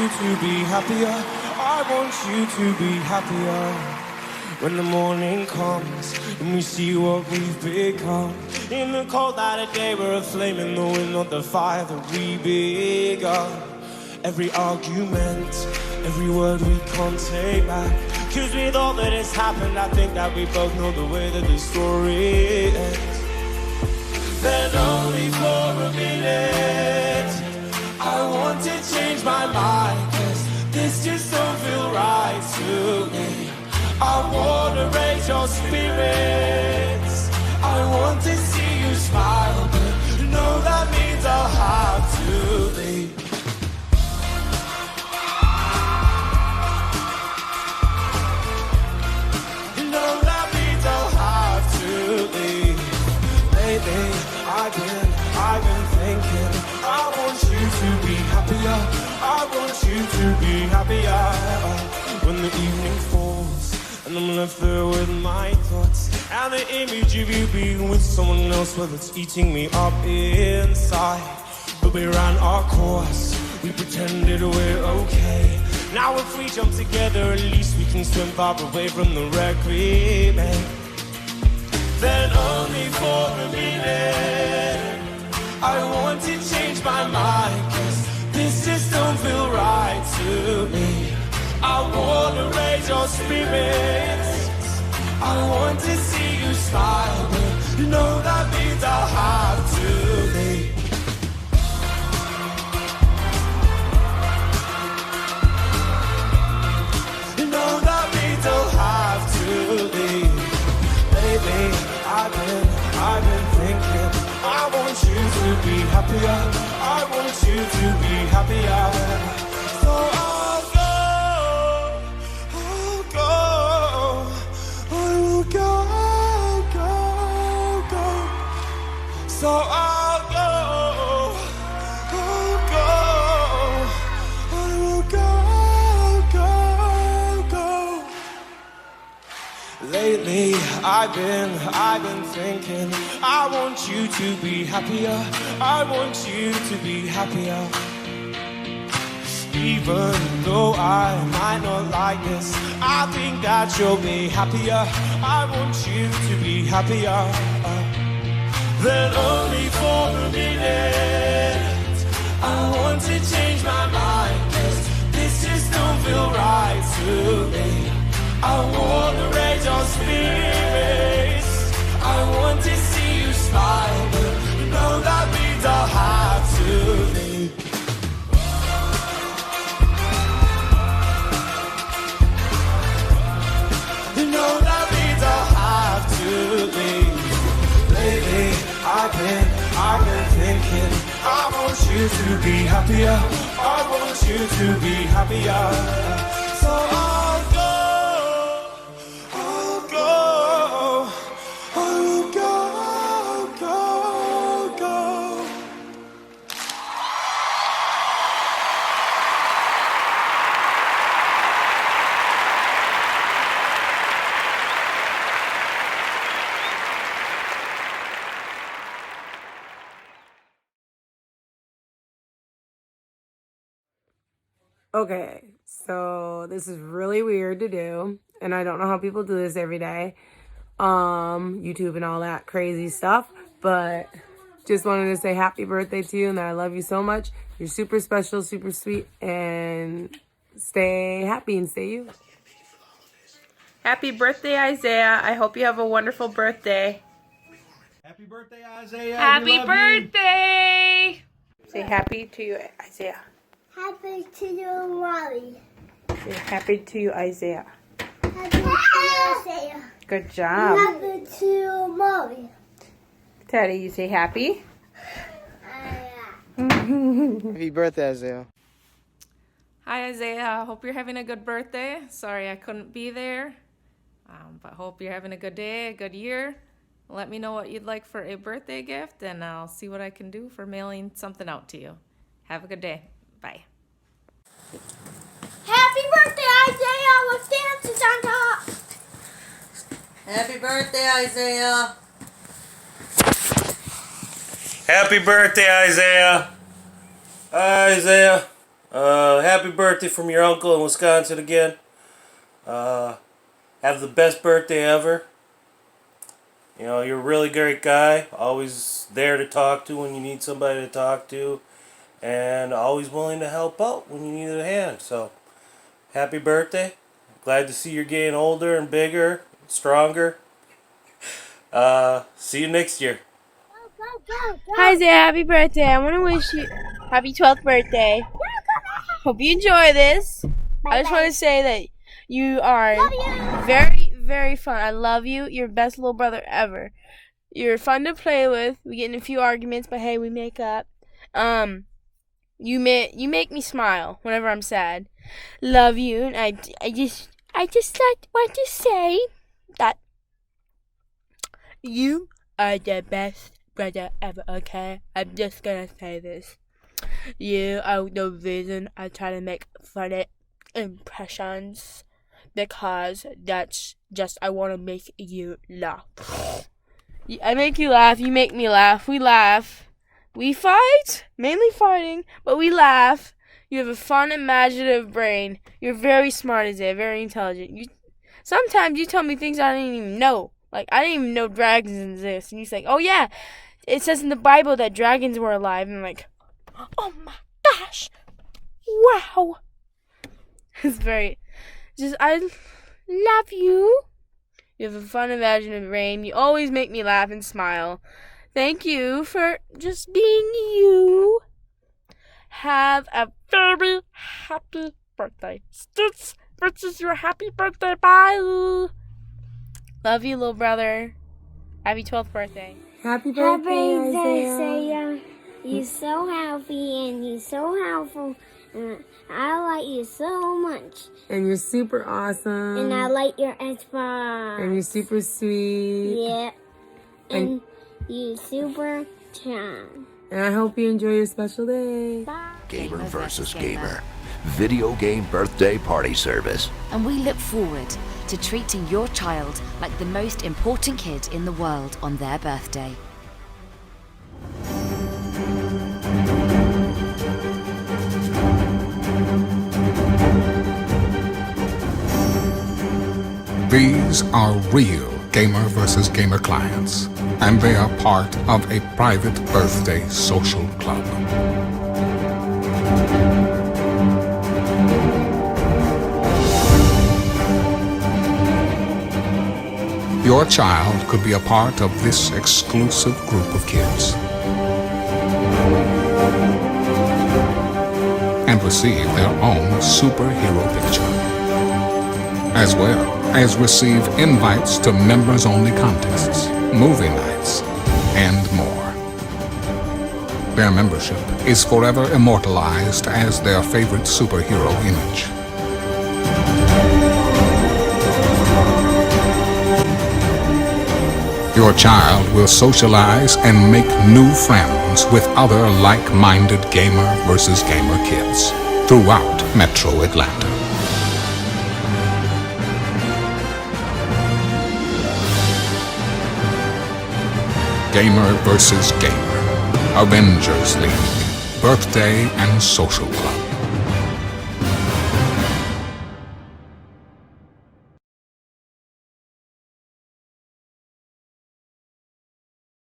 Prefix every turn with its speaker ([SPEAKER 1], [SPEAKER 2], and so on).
[SPEAKER 1] you to be happier. I want you to be happier. When the morning comes and we see what we've become, in the cold light of day we're a flame in the wind of the fire that we begun. Every argument, every word we can't take back, 'cause with all that has happened I think that we both know the way that the story ends. Then only for a minute I want to change my mind, 'cause this just don't feel right to me. I want to raise your spirits, I want to see you smile, but no, that means I'll have to leave. No, that means I'll have to leave. Lately, I've been thinking, I want you to be happier, I want you to be happier. When the evening falls and I'm left there with my thoughts, and the image of you being with someone else, well, it's eating me up inside. But we ran our course, we pretended we're okay. Now if we jump together, at least we can swim far away from the wreck we made. Then only for a minute I want to change my mind, 'cause this just don't feel right to me. I want to raise your spirits, I want to see you smile, but you know that means I'll have to leave. You know that means I'll have to leave. Lately, I've been thinking, I want you to be happier, I want you to be happier. So I'll go, I will go. So I'll go, I will go. Lately, I've been thinking, I want you to be happier, I want you to be happier. Even though I might not like this, I think that you'll be happier, I want you to be happier. Then only for a minute I want to change my mind, 'cause this just don't feel right to me. I want to raise your spirits, I want to see you smile, but you know that means I'll have to leave. You know that means I'll have to leave. Lately, I've been thinking, I want you to be happier, I want you to be happier. So I'll go, I will go.
[SPEAKER 2] Okay, so this is really weird to do, and I don't know how people do this every day, YouTube and all that crazy stuff, but just wanted to say happy birthday to you, and that I love you so much. You're super special, super sweet, and stay happy and stay you.
[SPEAKER 3] Happy birthday, Isaiah. I hope you have a wonderful birthday.
[SPEAKER 4] Happy birthday, Isaiah.
[SPEAKER 3] Happy birthday! Say happy to you, Isaiah.
[SPEAKER 5] Happy to you, Molly.
[SPEAKER 3] Say happy to you, Isaiah.
[SPEAKER 5] Happy to you, Isaiah.
[SPEAKER 3] Good job.
[SPEAKER 5] Happy to you, Molly.
[SPEAKER 3] Teddy, you say happy?
[SPEAKER 6] Happy birthday, Isaiah.
[SPEAKER 3] Hi, Isaiah. Hope you're having a good birthday. Sorry I couldn't be there, but hope you're having a good day, a good year. Let me know what you'd like for a birthday gift, and I'll see what I can do for mailing something out to you. Have a good day. Bye.
[SPEAKER 5] Happy birthday, Isaiah. Let's dance to Santa.
[SPEAKER 7] Happy birthday, Isaiah.
[SPEAKER 1] Happy birthday, Isaiah. Isaiah.
[SPEAKER 8] Happy birthday from your uncle in Wisconsin again. Have the best birthday ever. You know, you're a really great guy. Always there to talk to when you need somebody to talk to. And always willing to help out when you need a hand. So, happy birthday. Glad to see you're getting older and bigger, stronger. See you next year.
[SPEAKER 9] Hi Zay, happy birthday. I want to wish you happy 12th birthday. Hope you enjoy this. I just want to say that you are very, very fun. I love you. You're the best little brother ever. You're fun to play with. We get in a few arguments, but hey, we make up. You make me smile whenever I'm sad. Love you, and I just want to say that you are the best brother ever. Okay, I'm just gonna say this. You are the reason I try to make funny impressions, because that's just I want to make you laugh. I make you laugh. You make me laugh. We laugh. We fight, mainly fighting, but we laugh. You have a fun, imaginative brain. You're very smart, Isaiah, very intelligent. Sometimes you tell me things I didn't even know. Like, I didn't even know dragons exist. And you say, oh yeah, it says in the Bible that dragons were alive. And I'm like, oh my gosh, wow. It's very, I love you. You have a fun, imaginative brain. You always make me laugh and smile. Thank you for just being you. Have a very happy birthday. This is your happy birthday. Bye. Love you, little brother. Happy 12th birthday.
[SPEAKER 2] Happy birthday, Isaiah.
[SPEAKER 5] Isaiah. You're so happy and you're so helpful. And I like you so much.
[SPEAKER 2] And you're super awesome.
[SPEAKER 5] And I like your Xbox.
[SPEAKER 2] And you're super sweet.
[SPEAKER 5] Yeah. And you're super charm.
[SPEAKER 2] And I hope you enjoy your special day.
[SPEAKER 5] Bye.
[SPEAKER 10] Gamer versus Gamer. Video game birthday party service.
[SPEAKER 11] And we look forward to treating your child like the most important kid in the world on their birthday.
[SPEAKER 12] These are real Gamer vs. Gamer clients, and they are part of a private birthday social club. Your child could be a part of this exclusive group of kids and receive their own superhero picture, as well as receive invites to members-only contests, movie nights, and more. Their membership is forever immortalized as their favorite superhero image. Your child will socialize and make new friends with other like-minded gamer versus gamer kids throughout Metro Atlanta. Gamer vs. Gamer, Avengers League, Birthday and Social Club.